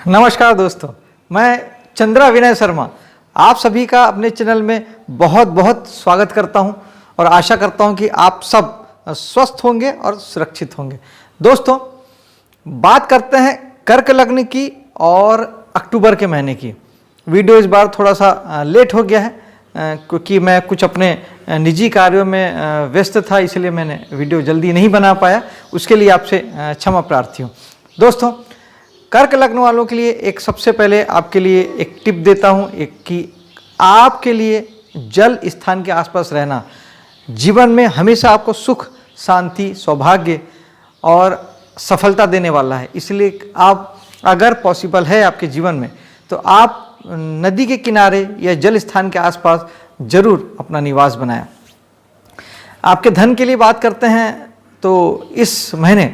नमस्कार दोस्तों, मैं चंद्रा विनय शर्मा आप सभी का अपने चैनल में बहुत बहुत स्वागत करता हूं और आशा करता हूं कि आप सब स्वस्थ होंगे और सुरक्षित होंगे। दोस्तों, बात करते हैं कर्क लग्न की और अक्टूबर के महीने की। वीडियो इस बार थोड़ा सा लेट हो गया है क्योंकि मैं कुछ अपने निजी कार्यों में व्यस्त था, इसलिए मैंने वीडियो जल्दी नहीं बना पाया। उसके लिए आपसे क्षमा प्रार्थी हूँ। दोस्तों, कर्क लग्न वालों के लिए एक सबसे पहले आपके लिए एक टिप देता हूं, एक कि आपके लिए जल स्थान के आसपास रहना जीवन में हमेशा आपको सुख, शांति, सौभाग्य और सफलता देने वाला है। इसलिए आप अगर पॉसिबल है आपके जीवन में तो आप नदी के किनारे या जल स्थान के आसपास जरूर अपना निवास बनाएं। आपके धन के लिए बात करते हैं तो इस महीने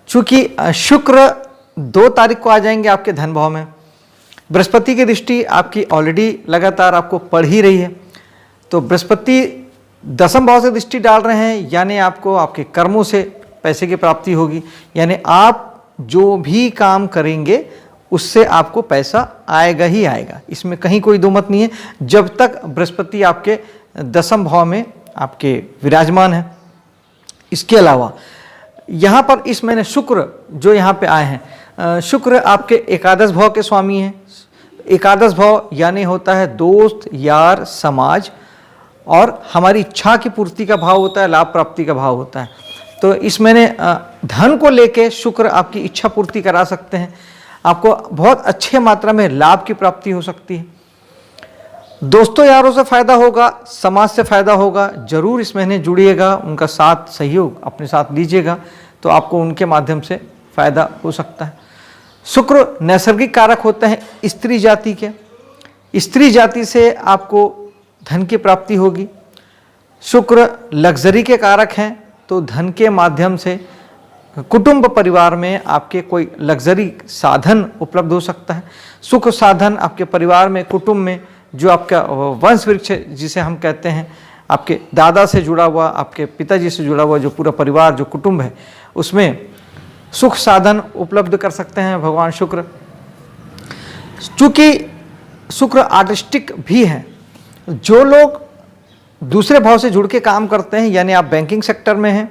चूंकि शुक्र 2 तारीख को आ जाएंगे आपके धन भाव में, बृहस्पति की दृष्टि आपकी ऑलरेडी लगातार आपको पड़ ही रही है, तो बृहस्पति दशम भाव से दृष्टि डाल रहे हैं, यानी आपको आपके कर्मों से पैसे की प्राप्ति होगी। यानी आप जो भी काम करेंगे उससे आपको पैसा आएगा ही आएगा, इसमें कहीं कोई दो मत नहीं है, जब तक बृहस्पति आपके दशम भाव में आपके विराजमान है। इसके अलावा यहाँ पर इस महीने शुक्र जो यहाँ पे आए हैं, शुक्र आपके एकादश भाव के स्वामी हैं। एकादश भाव यानी होता है दोस्त, यार, समाज और हमारी इच्छा की पूर्ति का भाव होता है, लाभ प्राप्ति का भाव होता है। तो इस महीने धन को लेके शुक्र आपकी इच्छा पूर्ति करा सकते हैं, आपको बहुत अच्छे मात्रा में लाभ की प्राप्ति हो सकती है। दोस्तों यारों से फायदा होगा, समाज से फायदा होगा, जरूर इस महीने जुड़िएगा, उनका साथ सहयोग अपने साथ लीजिएगा तो आपको उनके माध्यम से फायदा हो सकता है। शुक्र नैसर्गिक कारक होते हैं स्त्री जाति के, स्त्री जाति से आपको धन की प्राप्ति होगी। शुक्र लग्जरी के कारक हैं तो धन के माध्यम से कुटुंब परिवार में आपके कोई लग्जरी साधन उपलब्ध हो सकता है। सुख साधन आपके परिवार में, कुटुंब में, जो आपका वंश वृक्ष जिसे हम कहते हैं, आपके दादा से जुड़ा हुआ, आपके पिताजी से जुड़ा हुआ जो पूरा परिवार, जो कुटुंब है, उसमें सुख साधन उपलब्ध कर सकते हैं भगवान शुक्र। चूंकि शुक्र आर्टिस्टिक भी है, जो लोग दूसरे भाव से जुड़ के काम करते हैं, यानी आप बैंकिंग सेक्टर में हैं,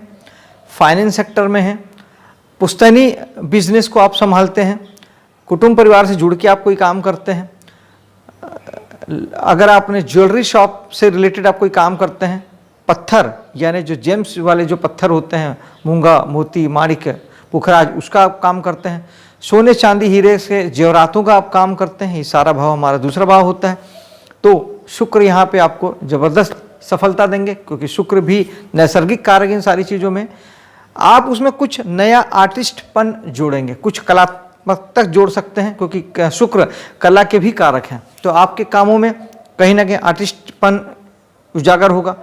फाइनेंस सेक्टर में हैं, पुश्तैनी बिजनेस को आप संभालते हैं, कुटुंब परिवार से जुड़ के आप कोई काम करते हैं, अगर आपने ज्वेलरी शॉप से रिलेटेड आप कोई काम करते हैं, पत्थर यानी जो जेम्स वाले जो पत्थर होते हैं, मूंगा, मोती, माणिक, पुखराज, उसका आप काम करते हैं, सोने चांदी हीरे से जेवरातों का आप काम करते हैं, ये सारा भाव हमारा दूसरा भाव होता है। तो शुक्र यहाँ पे आपको ज़बरदस्त सफलता देंगे क्योंकि शुक्र भी नैसर्गिक कारक इन सारी चीज़ों में। आप उसमें कुछ नया आर्टिस्टपन जोड़ेंगे, कुछ कलात्मक तक जोड़ सकते हैं क्योंकि शुक्र कला के भी कारक हैं, तो आपके कामों में कहीं ना कहीं आर्टिस्टपन उजागर होगा।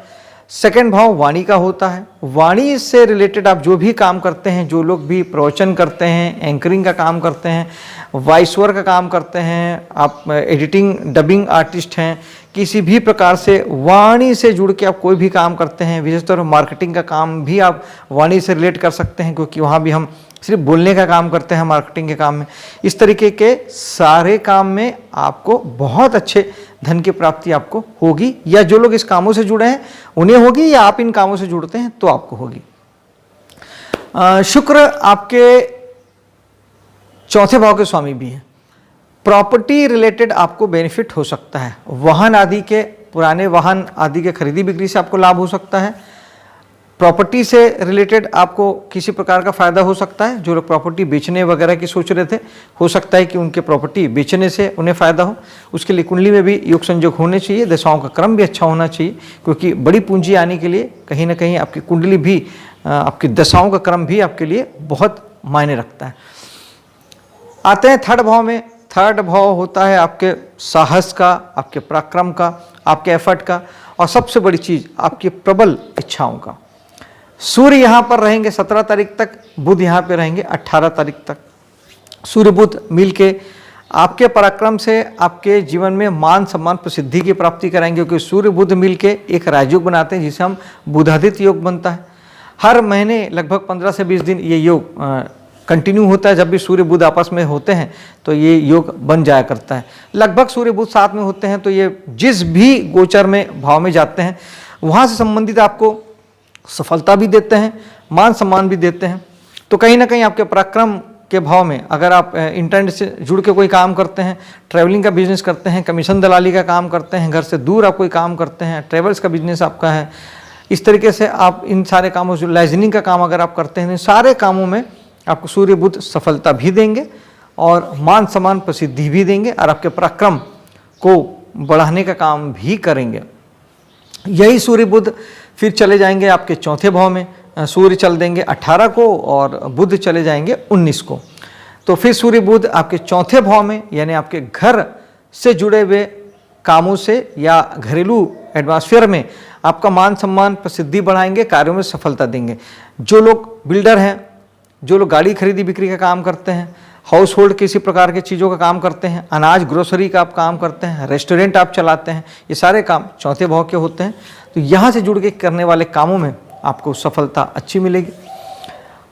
सेकंड भाव वाणी का होता है, वाणी से रिलेटेड आप जो भी काम करते हैं, जो लोग भी प्रवचन करते हैं, एंकरिंग का काम करते हैं, वॉइस ओवर का काम करते हैं, आप एडिटिंग डबिंग आर्टिस्ट हैं, किसी भी प्रकार से वाणी से जुड़ के आप कोई भी काम करते हैं, विशेषतौर मार्केटिंग का काम भी आप वाणी से रिलेट कर सकते हैं क्योंकि वहाँ भी हम सिर्फ बोलने का काम करते हैं मार्केटिंग के काम में। इस तरीके के सारे काम में आपको बहुत अच्छे धन की प्राप्ति आपको होगी, या जो लोग इस कामों से जुड़े हैं उन्हें होगी, या आप इन कामों से जुड़ते हैं तो आपको होगी। शुक्र आपके चौथे भाव के स्वामी भी हैं। प्रॉपर्टी रिलेटेड आपको बेनिफिट हो सकता है, वाहन आदि के, पुराने वाहन आदि के खरीदी बिक्री से आपको लाभ हो सकता है। प्रॉपर्टी से रिलेटेड आपको किसी प्रकार का फायदा हो सकता है। जो लोग प्रॉपर्टी बेचने वगैरह की सोच रहे थे, हो सकता है कि उनके प्रॉपर्टी बेचने से उन्हें फायदा हो। उसके लिए कुंडली में भी योग संयोग होने चाहिए, दशाओं का क्रम भी अच्छा होना चाहिए क्योंकि बड़ी पूंजी आने के लिए कहीं ना कहीं आपकी कुंडली भी, आपकी दशाओं का क्रम भी आपके लिए बहुत मायने रखता है। आते हैं थर्ड भाव में। थर्ड भाव होता है आपके साहस का, आपके पराक्रम का, आपके एफर्ट का, और सबसे बड़ी चीज़ आपकी प्रबल इच्छाओं का। सूर्य यहाँ पर रहेंगे 17 तारीख तक, बुध यहाँ पे रहेंगे 18 तारीख तक। सूर्य बुध मिल के आपके पराक्रम से आपके जीवन में मान सम्मान प्रसिद्धि की प्राप्ति कराएंगे क्योंकि सूर्य बुध मिल के एक राजयोग बनाते हैं जिसे हम बुधादित्य योग बनता है। हर महीने लगभग 15 से 20 दिन ये योग कंटिन्यू होता है। जब भी सूर्य बुध आपस में होते हैं तो ये योग बन जाया करता है। लगभग सूर्य बुध साथ में होते हैं तो ये जिस भी गोचर में भाव में जाते हैं वहाँ से संबंधित आपको सफलता भी देते हैं, मान सम्मान भी देते हैं। तो कहीं ना कहीं आपके पराक्रम के भाव में अगर आप इंटरनेट से जुड़ के कोई काम करते हैं, ट्रैवलिंग का बिजनेस करते हैं, कमीशन दलाली का काम करते हैं, घर से दूर आप कोई काम करते हैं, ट्रेवल्स का बिजनेस आपका है, इस तरीके से आप इन सारे कामों से, लाइजनिंग का काम अगर आप करते हैं, इन सारे कामों में आपको सूर्य बुध सफलता भी देंगे और मान सम्मान प्रसिद्धि भी देंगे और आपके पराक्रम को बढ़ाने का काम भी करेंगे। यही सूर्य बुध फिर चले जाएंगे आपके चौथे भाव में। सूर्य चल देंगे 18 को और बुध चले जाएंगे 19 को। तो फिर सूर्य बुध आपके चौथे भाव में, यानी आपके घर से जुड़े हुए कामों से या घरेलू एटमॉस्फेयर में आपका मान सम्मान प्रसिद्धि बढ़ाएंगे, कार्यों में सफलता देंगे। जो लोग बिल्डर हैं, जो लोग गाड़ी खरीदी बिक्री का काम करते हैं, हाउस होल्ड किसी प्रकार की चीज़ों का काम करते हैं, अनाज ग्रोसरी का आप काम करते हैं, रेस्टोरेंट आप चलाते हैं, ये सारे काम चौथे भाव के होते हैं। तो यहाँ से जुड़ के करने वाले कामों में आपको सफलता अच्छी मिलेगी।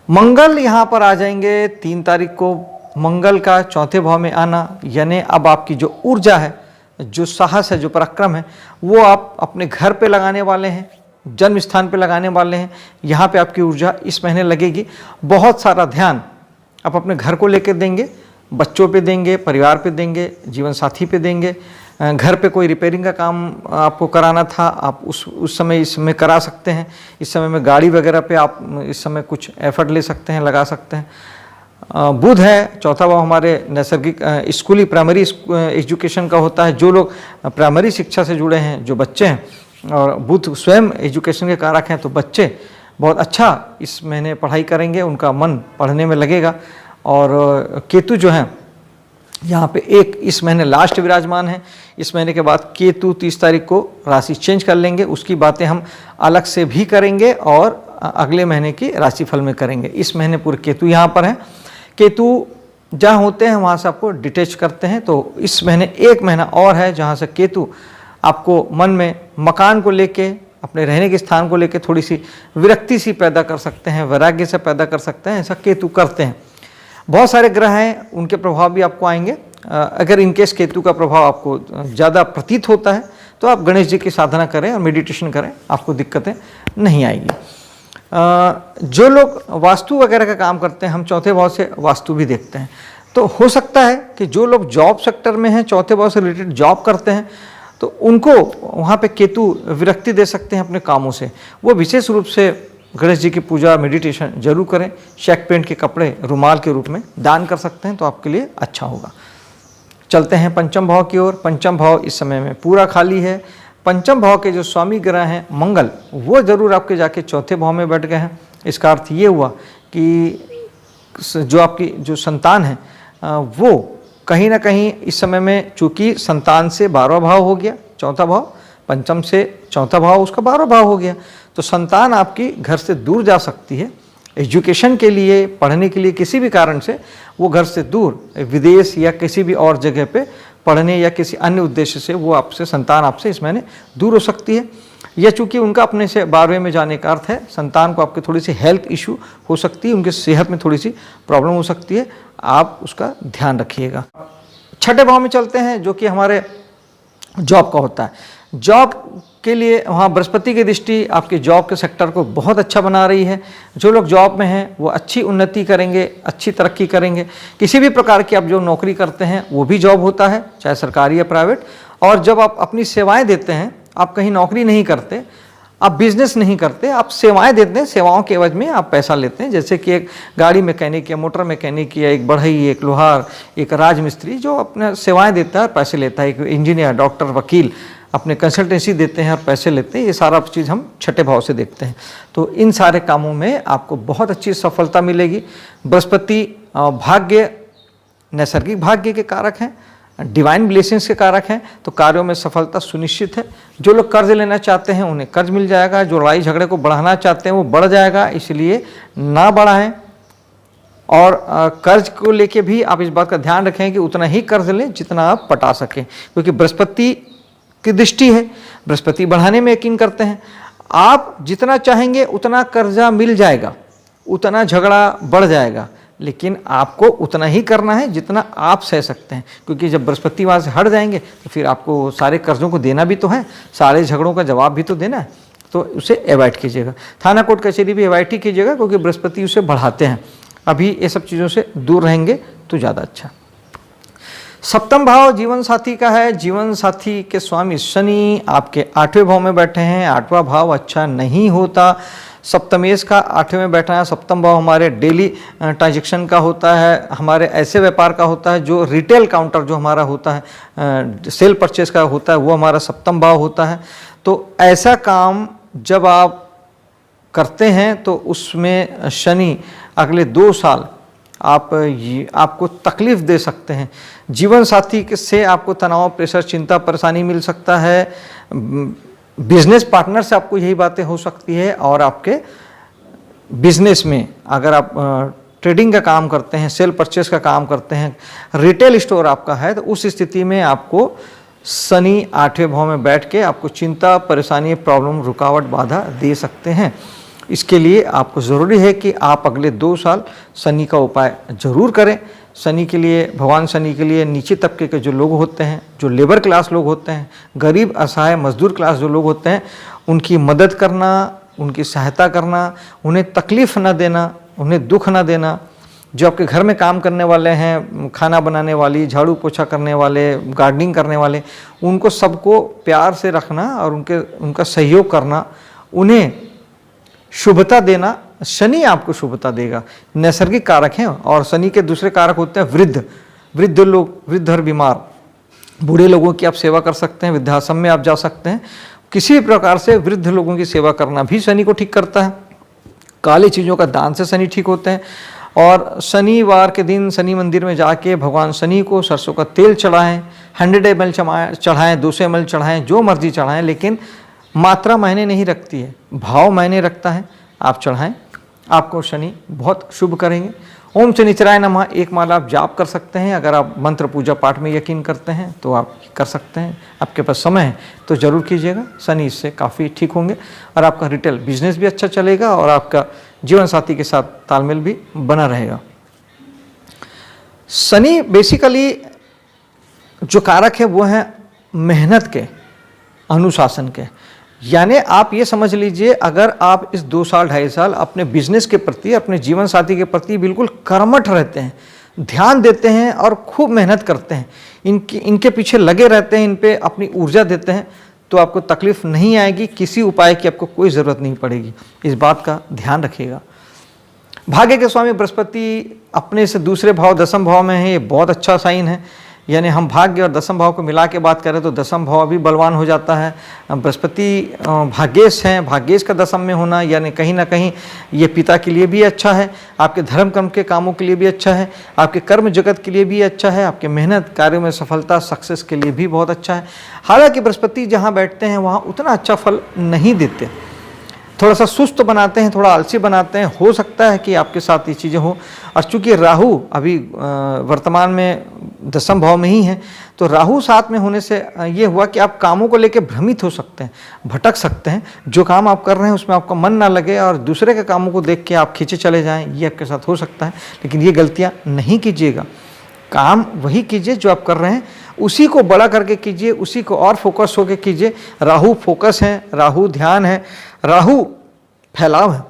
मंगल यहाँ पर आ जाएंगे 3 तारीख को। मंगल का चौथे भाव में आना यानी अब आपकी जो ऊर्जा है, जो साहस है, जो पराक्रम है, वो आप अपने घर पे लगाने वाले हैं, जन्म स्थान पे लगाने वाले हैं। यहाँ पे आपकी ऊर्जा इस महीने लगेगी। बहुत सारा ध्यान आप अपने घर को लेकर देंगे, बच्चों पे देंगे, परिवार पे देंगे, जीवन साथी पे देंगे। घर पे कोई रिपेयरिंग का काम आपको कराना था, आप उस समय इस समय करा सकते हैं। इस समय में गाड़ी वगैरह पे आप इस समय कुछ एफर्ट ले सकते हैं, लगा सकते हैं। बुध है, चौथा भाव हमारे नैसर्गिक स्कूली प्राइमरी एजुकेशन का होता है। जो लोग प्राइमरी शिक्षा से जुड़े हैं, जो बच्चे हैं, और बुध स्वयं एजुकेशन के कारक हैं, तो बच्चे बहुत अच्छा इस महीने पढ़ाई करेंगे, उनका मन पढ़ने में लगेगा। और केतु जो हैं यहाँ पे एक इस महीने लास्ट विराजमान है। इस महीने के बाद केतु 30 तारीख को राशि चेंज कर लेंगे, उसकी बातें हम अलग से भी करेंगे और अगले महीने की राशिफल में करेंगे। इस महीने पूरे केतु यहाँ पर हैं। केतु जहाँ होते हैं वहाँ से आपको डिटैच करते हैं। तो इस महीने एक महीना और है जहाँ से केतु आपको मन में मकान को लेके, अपने रहने के स्थान को लेके थोड़ी सी विरक्ति सी पैदा कर सकते हैं, वैराग्य से पैदा कर सकते हैं। ऐसा केतु करते हैं। बहुत सारे ग्रह हैं, उनके प्रभाव भी आपको आएंगे। अगर इनकेस केतु का प्रभाव आपको ज़्यादा प्रतीत होता है तो आप गणेश जी की साधना करें और मेडिटेशन करें, आपको दिक्कतें नहीं आएगी। जो लोग वास्तु वगैरह का काम करते हैं, हम चौथे भाव से वास्तु भी देखते हैं। तो हो सकता है कि जो लोग जॉब सेक्टर में हैं, चौथे भाव से रिलेटेड जॉब करते हैं, तो उनको वहाँ पे केतु विरक्ति दे सकते हैं अपने कामों से। वो विशेष रूप से गणेश जी की पूजा, मेडिटेशन जरूर करें। शेक पेंट के कपड़े रुमाल के रूप में दान कर सकते हैं, तो आपके लिए अच्छा होगा। चलते हैं पंचम भाव की ओर। पंचम भाव इस समय में पूरा खाली है। पंचम भाव के जो स्वामी ग्रह हैं मंगल, वो जरूर आपके जाके चौथे भाव में बैठ गए हैं। इसका अर्थ ये हुआ कि जो आपकी जो संतान है वो कहीं ना कहीं इस समय में, चूंकि संतान से 12वां भाव हो गया, चौथा भाव, पंचम से चौथा भाव उसका 12वां भाव हो गया, तो संतान आपकी घर से दूर जा सकती है। एजुकेशन के लिए, पढ़ने के लिए, किसी भी कारण से वो घर से दूर, विदेश या किसी भी और जगह पे पढ़ने या किसी अन्य उद्देश्य से वो आपसे, संतान आपसे इस महीने दूर हो सकती है। या चूंकि उनका अपने से 12वें में जाने का अर्थ है, संतान को आपके थोड़ी सी हेल्थ इशू हो सकती है, उनके सेहत में थोड़ी सी प्रॉब्लम हो सकती है, आप उसका ध्यान रखिएगा। छठे भाव में चलते हैं जो कि हमारे जॉब का होता है। जॉब के लिए वहाँ बृहस्पति की दृष्टि आपके जॉब के सेक्टर को बहुत अच्छा बना रही है। जो लोग जॉब में हैं वो अच्छी उन्नति करेंगे, अच्छी तरक्की करेंगे। किसी भी प्रकार की आप जो नौकरी करते हैं वो भी जॉब होता है, चाहे सरकारी या प्राइवेट। और जब आप अपनी सेवाएं देते हैं, आप कहीं नौकरी नहीं करते, आप बिजनेस नहीं करते, आप सेवाएं देते हैं, सेवाओं के एवज में आप पैसा लेते हैं। जैसे कि एक गाड़ी मैकेनिक या मोटर मैकेनिक या एक बढ़ई, एक लोहार, एक राजमिस्त्री जो अपने सेवाएं देता है और पैसे लेता है। एक इंजीनियर, डॉक्टर, वकील अपने कंसल्टेंसी देते हैं और पैसे लेते हैं। ये सारा चीज़ हम छठे भाव से देखते हैं। तो इन सारे कामों में आपको बहुत अच्छी सफलता मिलेगी। बृहस्पति भाग्य, नैसर्गिक भाग्य के कारक हैं, डिवाइन ब्लेसिंग्स के कारक हैं, तो कार्यों में सफलता सुनिश्चित है। जो लोग कर्ज लेना चाहते हैं उन्हें कर्ज मिल जाएगा। जो लड़ाई झगड़े को बढ़ाना चाहते हैं वो बढ़ जाएगा, इसलिए ना बढ़ाएं। और कर्ज को लेके भी आप इस बात का ध्यान रखें कि उतना ही कर्ज लें जितना आप पटा सकें, क्योंकि बृहस्पति की दृष्टि है। बृहस्पति बढ़ाने में यकीन करते हैं। आप जितना चाहेंगे उतना कर्जा मिल जाएगा, उतना झगड़ा बढ़ जाएगा, लेकिन आपको उतना ही करना है जितना आप सह सकते हैं, क्योंकि जब बृहस्पति वहाँ से हट जाएंगे तो फिर आपको सारे कर्जों को देना भी तो है, सारे झगड़ों का जवाब भी तो देना है, तो उसे अवॉइड कीजिएगा। थाना कोर्ट कचहरी भी अवॉइड ही कीजिएगा, क्योंकि बृहस्पति उसे बढ़ाते हैं। अभी ये सब चीज़ों से दूर रहेंगे तो ज़्यादा अच्छा। सप्तम भाव जीवन साथी का है। जीवन साथी के स्वामी शनि आपके 8वें भाव में बैठे हैं। 8वां भाव अच्छा नहीं होता। सप्तमेश का 8वें में बैठा है। सप्तम भाव हमारे डेली ट्रांजेक्शन का होता है, हमारे ऐसे व्यापार का होता है जो रिटेल काउंटर जो हमारा होता है, सेल परचेज का होता है, वो हमारा सप्तम भाव होता है। तो ऐसा काम जब आप करते हैं तो उसमें शनि अगले 2 साल आपको तकलीफ दे सकते हैं। जीवन साथी से आपको तनाव, प्रेशर, चिंता, परेशानी मिल सकता है। बिजनेस पार्टनर से आपको यही बातें हो सकती है। और आपके बिजनेस में अगर आप ट्रेडिंग का काम करते हैं, सेल परचेस का काम करते हैं, रिटेल स्टोर आपका है, तो उस स्थिति में आपको शनि 8वें भाव में बैठ के आपको चिंता, परेशानी, प्रॉब्लम, रुकावट, बाधा दे सकते हैं। इसके लिए आपको ज़रूरी है कि आप अगले 2 साल शनि का उपाय जरूर करें। शनि के लिए, भगवान शनि के लिए नीचे तबके के जो लोग होते हैं, जो लेबर क्लास लोग होते हैं, गरीब, असहाय, मजदूर क्लास जो लोग होते हैं, उनकी मदद करना, उनकी सहायता करना, उन्हें तकलीफ़ न देना, उन्हें दुख न देना। जो आपके घर में काम करने वाले हैं, खाना बनाने वाली, झाड़ू पोछा करने वाले, गार्डनिंग करने वाले, उनको सबको प्यार से रखना और उनका सहयोग करना, उन्हें शुभता देना। शनि आपको शुभता देगा। नैसर्गिक कारक हैं, और शनि के दूसरे कारक होते हैं वृद्ध लोग, वृद्ध और बीमार, बूढ़े लोगों की आप सेवा कर सकते हैं। वृद्धाश्रम में आप जा सकते हैं। किसी भी प्रकार से वृद्ध लोगों की सेवा करना भी शनि को ठीक करता है। काली चीज़ों का दान से शनि ठीक होते हैं। और शनिवार के दिन शनि मंदिर में जाके भगवान शनि को सरसों का तेल चढ़ाएं, 100 ml चढ़ाएं, 200 ml चढ़ाएं, जो मर्जी चढ़ाएं, लेकिन मात्रा मायने नहीं रखती है, भाव मायने रखता है। आप चढ़ाएं, आपको शनि बहुत शुभ करेंगे। ओम शनिचराय नमः एक माला आप जाप कर सकते हैं। अगर आप मंत्र पूजा पाठ में यकीन करते हैं तो आप कर सकते हैं। आपके पास समय है तो ज़रूर कीजिएगा। शनि इससे काफ़ी ठीक होंगे और आपका रिटेल बिजनेस भी अच्छा चलेगा और आपका जीवन साथी के साथ तालमेल भी बना रहेगा। शनि बेसिकली जो कारक है वो है मेहनत के, अनुशासन के। यानी आप ये समझ लीजिए, अगर आप इस 2 साल 2.5 साल अपने बिजनेस के प्रति, अपने जीवन साथी के प्रति बिल्कुल कर्मठ रहते हैं, ध्यान देते हैं और खूब मेहनत करते हैं, इनके पीछे लगे रहते हैं, इन पे अपनी ऊर्जा देते हैं, तो आपको तकलीफ नहीं आएगी। किसी उपाय की आपको कोई ज़रूरत नहीं पड़ेगी। इस बात का ध्यान रखिएगा। भाग्य के स्वामी बृहस्पति अपने से दूसरे भाव 10वें भाव में है। ये बहुत अच्छा साइन है। यानी हम भाग्य और 10वें भाव को मिला के बात करें तो 10वां भाव भी बलवान हो जाता है। बृहस्पति भाग्येश हैं, भाग्येश का 10वें में होना यानी कहीं ना कहीं ये पिता के लिए भी अच्छा है, आपके धर्म कर्म के कामों के लिए भी अच्छा है, आपके कर्म जगत के लिए भी अच्छा है, आपके मेहनत कार्यों में सफलता, सक्सेस के लिए भी बहुत अच्छा है। हालांकि बृहस्पति जहाँ बैठते हैं वहाँ उतना अच्छा फल नहीं देते, थोड़ा सा सुस्त बनाते हैं, थोड़ा आलसी बनाते हैं। हो सकता है कि आपके साथ ये चीज़ें हो। और चूँकि राहु अभी वर्तमान में 10वें भाव में ही है, तो राहु साथ में होने से ये हुआ कि आप कामों को लेकर भ्रमित हो सकते हैं, भटक सकते हैं। जो काम आप कर रहे हैं उसमें आपका मन ना लगे और दूसरे के कामों को देख के आप खींचे चले जाएं, ये आपके साथ हो सकता है। लेकिन ये गलतियाँ नहीं कीजिएगा। काम वही कीजिए जो आप कर रहे हैं, उसी को बड़ा करके कीजिए, उसी को और फोकस होकर कीजिए। राहु फोकस है, राहु ध्यान है, राहु फैलाव है।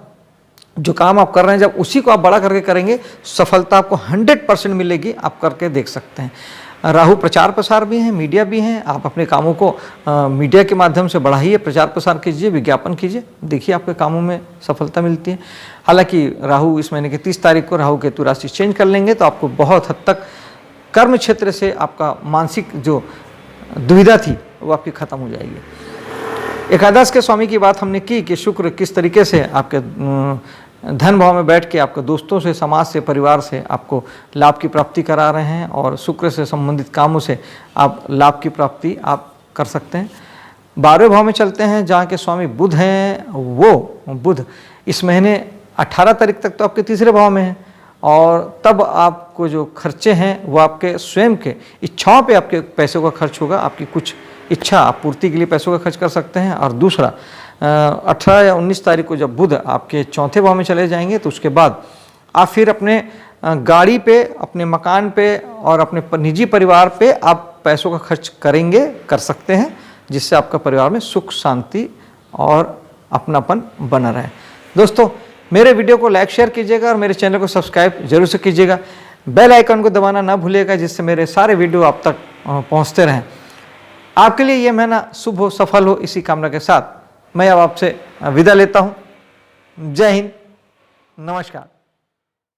जो काम आप कर रहे हैं जब उसी को आप बड़ा करके करेंगे, सफलता आपको 100% मिलेगी। आप करके देख सकते हैं। राहु प्रचार प्रसार भी हैं, मीडिया भी हैं। आप अपने कामों को मीडिया के माध्यम से बढ़ाइए, प्रचार प्रसार कीजिए, विज्ञापन कीजिए, देखिए आपके कामों में सफलता मिलती है। हालांकि राहु इस महीने के 30 तारीख को राहु केतु राशि चेंज कर लेंगे, तो आपको बहुत हद तक कर्म क्षेत्र से आपका मानसिक जो दुविधा थी वो आपकी खत्म हो जाएगी। एकादश के स्वामी की बात हमने की कि शुक्र किस तरीके से आपके धन भाव में बैठ के आपके दोस्तों से, समाज से, परिवार से आपको लाभ की प्राप्ति करा रहे हैं और शुक्र से संबंधित कामों से आप लाभ की प्राप्ति आप कर सकते हैं। 12वें भाव में चलते हैं जहाँ के स्वामी बुध हैं। वो बुध इस महीने 18 तारीख तक तो आपके 3रे भाव में है और तब आपको जो खर्चे हैं वो आपके स्वयं के इच्छाओं पे आपके पैसों का खर्च होगा। आपकी कुछ इच्छा आप पूर्ति के लिए पैसों का खर्च कर सकते हैं। और दूसरा 18 या 19 तारीख को जब बुध आपके 4थे भाव में चले जाएंगे तो उसके बाद आप फिर अपने गाड़ी पे, अपने मकान पे और अपने निजी परिवार पे आप पैसों का खर्च करेंगे, कर सकते हैं, जिससे आपका परिवार में सुख शांति और अपनापन बना रहे। दोस्तों, मेरे वीडियो को लाइक शेयर कीजिएगा और मेरे चैनल को सब्सक्राइब जरूर से कीजिएगा। बेल आइकन को दबाना ना भूलिएगा, जिससे मेरे सारे वीडियो आप तक पहुंचते रहें। आपके लिए ये महीना शुभ हो, सफल हो, इसी कामना के साथ मैं अब आपसे विदा लेता हूं। जय हिंद, नमस्कार।